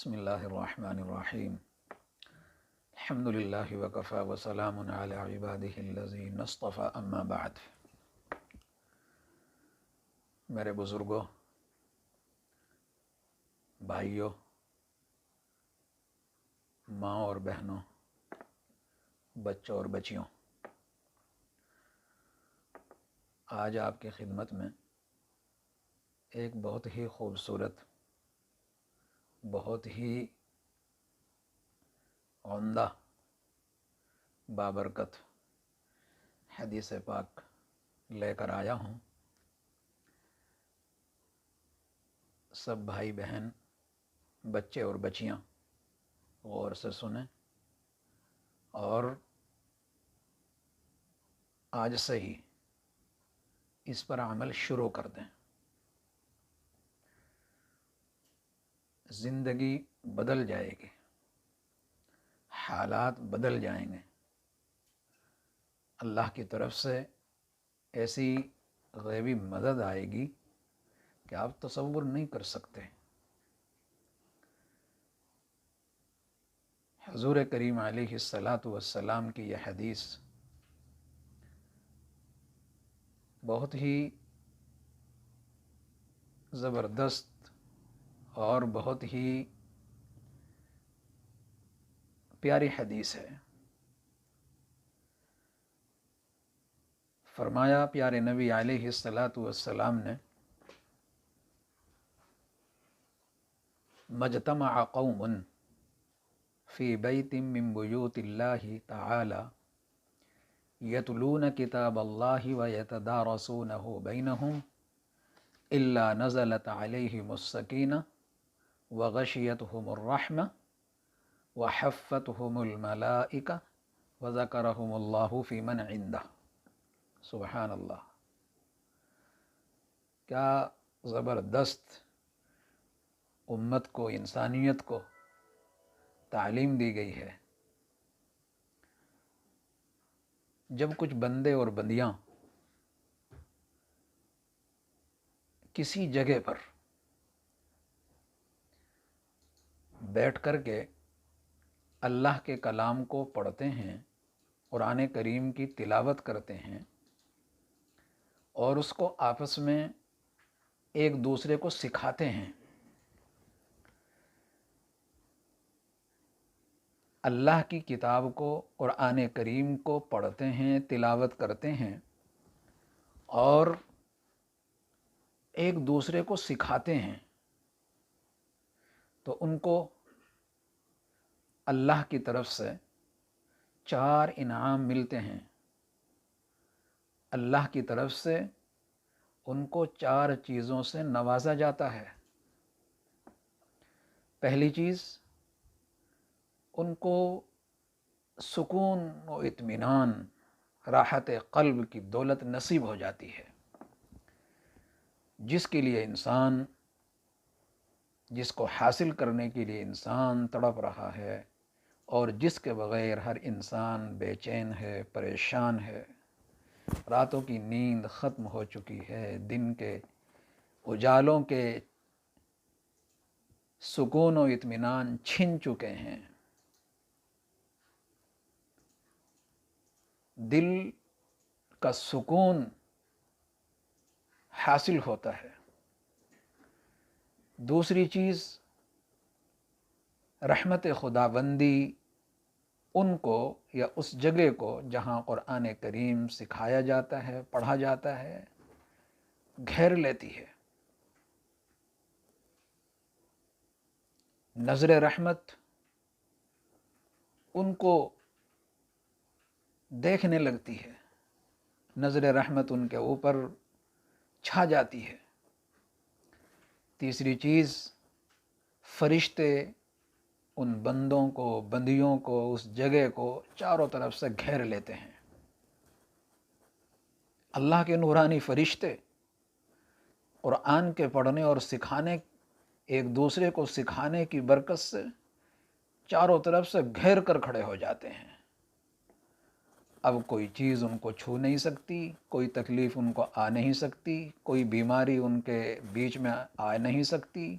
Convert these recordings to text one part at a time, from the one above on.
بسم اللہ الرحمن الرحیم الحمد للہ وکفی وسلام علی عبادہ الذین اصطفی اما بعد۔ میرے بزرگوں، بھائیوں، ماں اور بہنوں، بچوں اور بچیوں، آج آپ کی خدمت میں ایک بہت ہی خوبصورت، بہت ہی عمدہ، بابرکت حدیث پاک لے کر آیا ہوں۔ سب بھائی بہن، بچے اور بچیاں غور سے سنیں اور آج سے ہی اس پر عمل شروع کر دیں۔ زندگی بدل جائے گی، حالات بدل جائیں گے۔ اللہ کی طرف سے ایسی غیبی مدد آئے گی کہ آپ تصور نہیں کر سکتے۔ حضور کریم علیہ الصلاۃ والسلام کی یہ حدیث بہت ہی زبردست اور بہت ہی پیاری حدیث ہے۔ فرمایا پیارے نبی علیہ الصلاۃ والسلام نے، مجتمع قوم فی بیت من بیوت اللہ تعالی یتلون کتاب اللہ ویتدارسونہ بینہم الا نزلت علیہم السکینہ وغشیتہم الرحمہ وحفتہم الملائکہ وذکرہم اللہ فی من عندہ۔ سبحان اللہ، کیا زبردست امت کو، انسانیت کو تعلیم دی گئی ہے۔ جب کچھ بندے اور بندیاں کسی جگہ پر بیٹھ کر کے اللہ کے کلام کو پڑھتے ہیں، قرآن کریم کی تلاوت کرتے ہیں اور اس کو آپس میں ایک دوسرے کو سکھاتے ہیں، اللہ کی کتاب کو، قرآن کریم کو پڑھتے ہیں، تلاوت کرتے ہیں اور ایک دوسرے کو سکھاتے ہیں، تو ان کو اللہ کی طرف سے 4 انعام ملتے ہیں۔ اللہ کی طرف سے ان کو 4 چیزوں سے نوازا جاتا ہے۔ پہلی چیز، ان کو سکون و اطمینان، راحت قلب کی دولت نصیب ہو جاتی ہے، جس کے لیے انسان، جس کو حاصل کرنے کے لیے انسان تڑپ رہا ہے اور جس کے بغیر ہر انسان بے چین ہے، پریشان ہے، راتوں کی نیند ختم ہو چکی ہے، دن کے اجالوں کے سکون و اطمینان چھن چکے ہیں، دل کا سکون حاصل ہوتا ہے۔ دوسری چیز، رحمت خداوندی ان کو یا اس جگہ کو جہاں قرآن کریم سکھایا جاتا ہے، پڑھا جاتا ہے، گھیر لیتی ہے۔ نظر رحمت ان کو دیکھنے لگتی ہے، نظر رحمت ان کے اوپر چھا جاتی ہے۔ تیسری چیز، فرشتے ان بندوں کو، بندیوں کو، اس جگہ کو چاروں طرف سے گھیر لیتے ہیں۔ اللہ کے نورانی فرشتے قرآن کے پڑھنے اور سکھانے، ایک دوسرے کو سکھانے کی برکت سے چاروں طرف سے گھیر کر کھڑے ہو جاتے ہیں۔ اب کوئی چیز ان کو چھو نہیں سکتی، کوئی تکلیف ان کو آ نہیں سکتی، کوئی بیماری ان کے بیچ میں آ نہیں سکتی،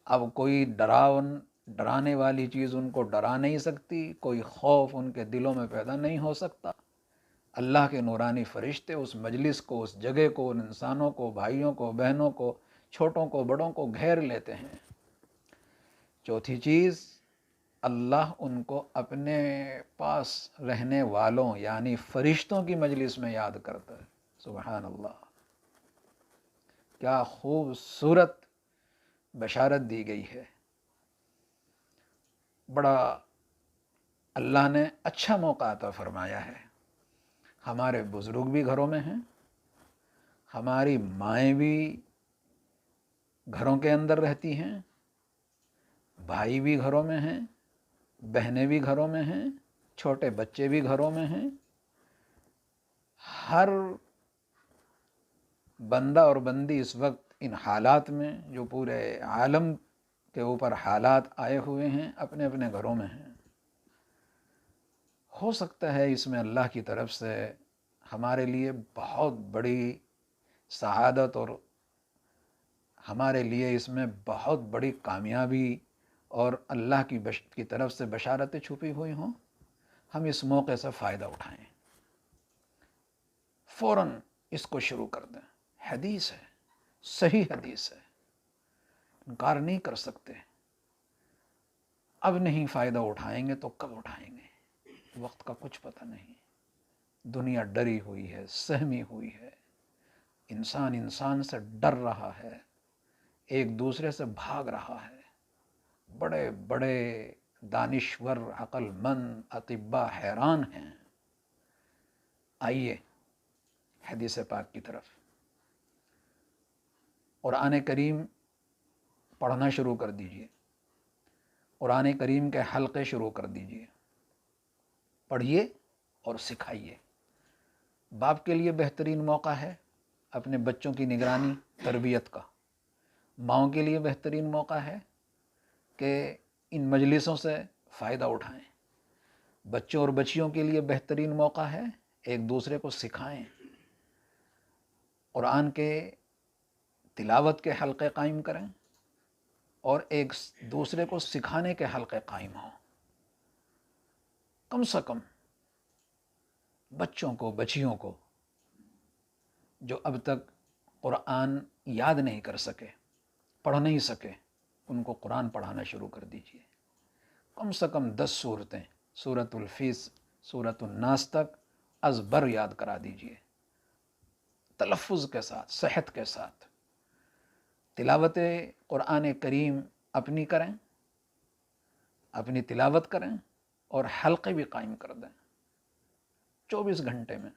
اب کوئی ڈرانے والی چیز ان کو ڈرا نہیں سکتی، کوئی خوف ان کے دلوں میں پیدا نہیں ہو سکتا۔ اللہ کے نورانی فرشتے اس مجلس کو، اس جگہ کو، ان انسانوں کو، بھائیوں کو، بہنوں کو، چھوٹوں کو، بڑوں کو گھیر لیتے ہیں۔ چوتھی چیز، اللہ ان کو اپنے پاس رہنے والوں یعنی فرشتوں کی مجلس میں یاد کرتا ہے۔ سبحان اللہ، کیا خوبصورت بشارت دی گئی ہے۔ بڑا اللہ نے اچھا موقع عطا فرمایا ہے۔ ہمارے بزرگ بھی گھروں میں ہیں، ہماری مائیں بھی گھروں کے اندر رہتی ہیں، بھائی بھی گھروں میں ہیں، بہنیں بھی گھروں میں ہیں، چھوٹے بچے بھی گھروں میں ہیں۔ ہر بندہ اور بندی اس وقت ان حالات میں، جو پورے عالم کے اوپر حالات آئے ہوئے ہیں، اپنے اپنے گھروں میں ہیں۔ ہو سکتا ہے اس میں اللہ کی طرف سے ہمارے لیے بہت بڑی سعادت اور ہمارے لیے اس میں بہت بڑی کامیابی اور اللہ کی طرف سے بشارتیں چھپی ہوئی ہوں۔ ہم اس موقع سے فائدہ اٹھائیں، فوراً اس کو شروع کر دیں۔ حدیث ہے، صحیح حدیث ہے، انکار نہیں کر سکتے۔ اب نہیں فائدہ اٹھائیں گے تو کب اٹھائیں گے؟ وقت کا کچھ پتہ نہیں۔ دنیا ڈری ہوئی ہے، سہمی ہوئی ہے، انسان سے ڈر رہا ہے، ایک دوسرے سے بھاگ رہا ہے۔ بڑے بڑے دانشور، عقل مند اطباء حیران ہیں۔ آئیے حدیث پاک کی طرف۔ قرآن کریم پڑھنا شروع کر دیجئے، قرآن کریم کے حلقے شروع کر دیجئے، پڑھیے اور سکھائیے۔ باپ کے لیے بہترین موقع ہے اپنے بچوں کی نگرانی، تربیت کا۔ ماؤں کے لیے بہترین موقع ہے کہ ان مجلسوں سے فائدہ اٹھائیں۔ بچوں اور بچیوں کے لیے بہترین موقع ہے ایک دوسرے کو سکھائیں، قرآن کے تلاوت کے حلقے قائم کریں اور ایک دوسرے کو سکھانے کے حلقے قائم ہوں۔ کم سے کم بچوں کو، بچیوں کو جو اب تک قرآن یاد نہیں کر سکے، پڑھ نہیں سکے، ان کو قرآن پڑھانا شروع کر دیجئے۔ کم سے کم 10 سورتیں، سورۃ الفیس، سورۃ الناس تک ازبر یاد کرا دیجئے، تلفظ کے ساتھ، صحت کے ساتھ۔ تلاوت قرآن کریم اپنی کریں، اپنی تلاوت کریں اور حلقے بھی قائم کر دیں۔ 24 گھنٹے میں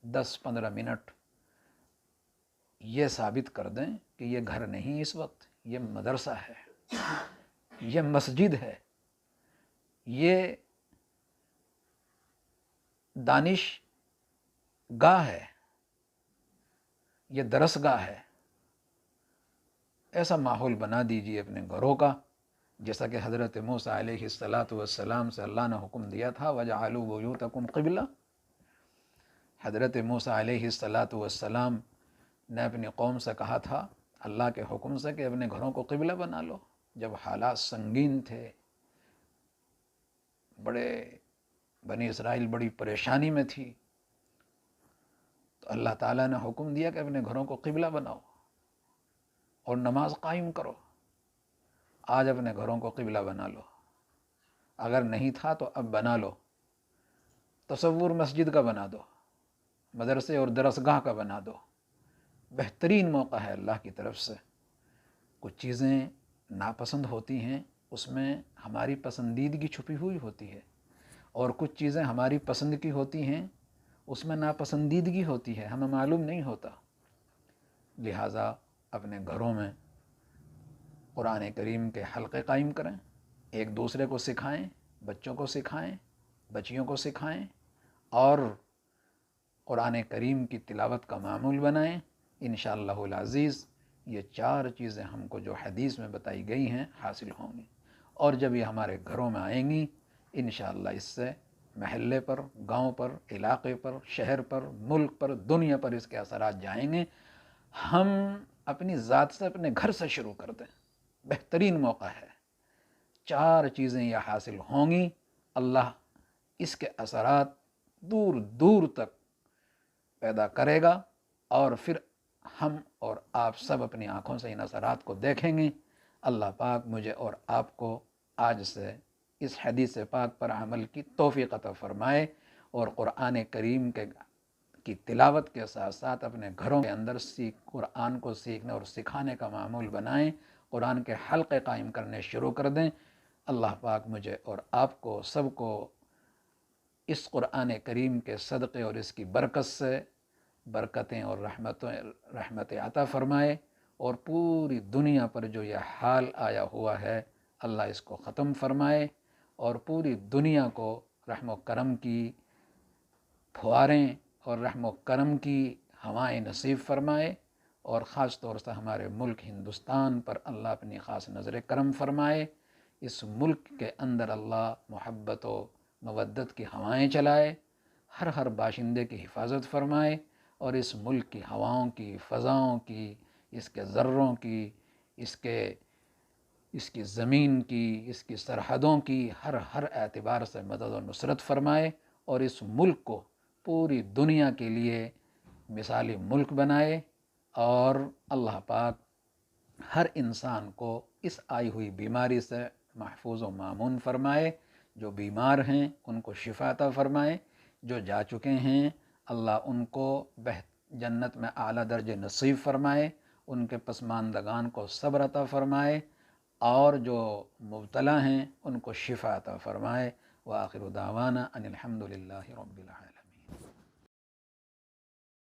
10-15 منٹ یہ ثابت کر دیں کہ یہ گھر نہیں، اس وقت یہ مدرسہ ہے، یہ مسجد ہے، یہ دانش گاہ ہے، یہ درس گاہ ہے۔ ایسا ماحول بنا دیجیے اپنے گھروں کا، جیسا کہ حضرت موسیٰ علیہ السلام سے اللہ نے حکم دیا تھا وَجَعَلُوا بُيُوتَكُمْ قِبْلَةً۔ حضرت موسیٰ علیہ السلام نے اپنی قوم سے کہا تھا اللہ کے حکم سے کہ اپنے گھروں کو قبلہ بنا لو۔ جب حالات سنگین تھے، بنی اسرائیل بڑی پریشانی میں تھی، تو اللہ تعالیٰ نے حکم دیا کہ اپنے گھروں کو قبلہ بناؤ اور نماز قائم کرو۔ آج اپنے گھروں کو قبلہ بنا لو، اگر نہیں تھا تو اب بنا لو۔ تصور مسجد کا بنا دو، مدرسے اور درسگاہ کا بنا دو۔ بہترین موقع ہے اللہ کی طرف سے۔ کچھ چیزیں ناپسند ہوتی ہیں، اس میں ہماری پسندیدگی چھپی ہوئی ہوتی ہے، اور کچھ چیزیں ہماری پسند کی ہوتی ہیں، اس میں ناپسندیدگی ہوتی ہے، ہمیں معلوم نہیں ہوتا۔ لہٰذا اپنے گھروں میں قرآن کریم کے حلقے قائم کریں، ایک دوسرے کو سکھائیں، بچوں کو سکھائیں، بچیوں کو سکھائیں، اور قرآن کریم کی تلاوت کا معمول بنائیں۔ انشاءاللہ العزیز یہ 4 چیزیں ہم کو جو حدیث میں بتائی گئی ہیں حاصل ہوں گی، اور جب یہ ہمارے گھروں میں آئیں گی انشاءاللہ اس سے محلے پر، گاؤں پر، علاقے پر، شہر پر، ملک پر، دنیا پر اس کے اثرات جائیں گے۔ ہم اپنی ذات سے، اپنے گھر سے شروع کر دیں، بہترین موقع ہے۔ 4 چیزیں یہ حاصل ہوں گی، اللہ اس کے اثرات دور دور تک پیدا کرے گا، اور پھر ہم اور آپ سب اپنی آنکھوں سے ان اثرات کو دیکھیں گے۔ اللہ پاک مجھے اور آپ کو آج سے اس حدیث پاک پر عمل کی توفیق عطا فرمائے، اور قرآن کریم کی تلاوت کے ساتھ ساتھ اپنے گھروں کے اندر قرآن کو سیکھنے اور سکھانے کا معمول بنائیں، قرآن کے حلقے قائم کرنے شروع کر دیں۔ اللہ پاک مجھے اور آپ کو سب کو اس قرآن کریم کے صدقے اور اس کی برکت سے برکتیں اور رحمتیں عطا فرمائے، اور پوری دنیا پر جو یہ حال آیا ہوا ہے اللہ اس کو ختم فرمائے، اور پوری دنیا کو رحم و کرم کی پھواریں اور رحم و کرم کی ہوائیں نصیب فرمائے، اور خاص طور سے ہمارے ملک ہندوستان پر اللہ اپنی خاص نظر کرم فرمائے۔ اس ملک کے اندر اللہ محبت و مودت کی ہوائیں چلائے، ہر باشندے کی حفاظت فرمائے، اور اس ملک کی ہواؤں کی، فضاؤں کی، اس کے ذروں کی، اس کی زمین کی، اس کی سرحدوں کی ہر اعتبار سے مدد و نصرت فرمائے، اور اس ملک کو پوری دنیا کے لیے مثالی ملک بنائے، اور اللہ پاک ہر انسان کو اس آئی ہوئی بیماری سے محفوظ و مامون فرمائے۔ جو بیمار ہیں ان کو شفا عطا فرمائے، جو جا چکے ہیں اللہ ان کو جنت میں اعلیٰ درجے نصیب فرمائے، ان کے پسماندگان کو صبر عطا فرمائے، اور جو مبتلا ہیں ان کو شفا عطا فرمائے۔ وآخر دعوانا ان الحمد للہ رب العالمین۔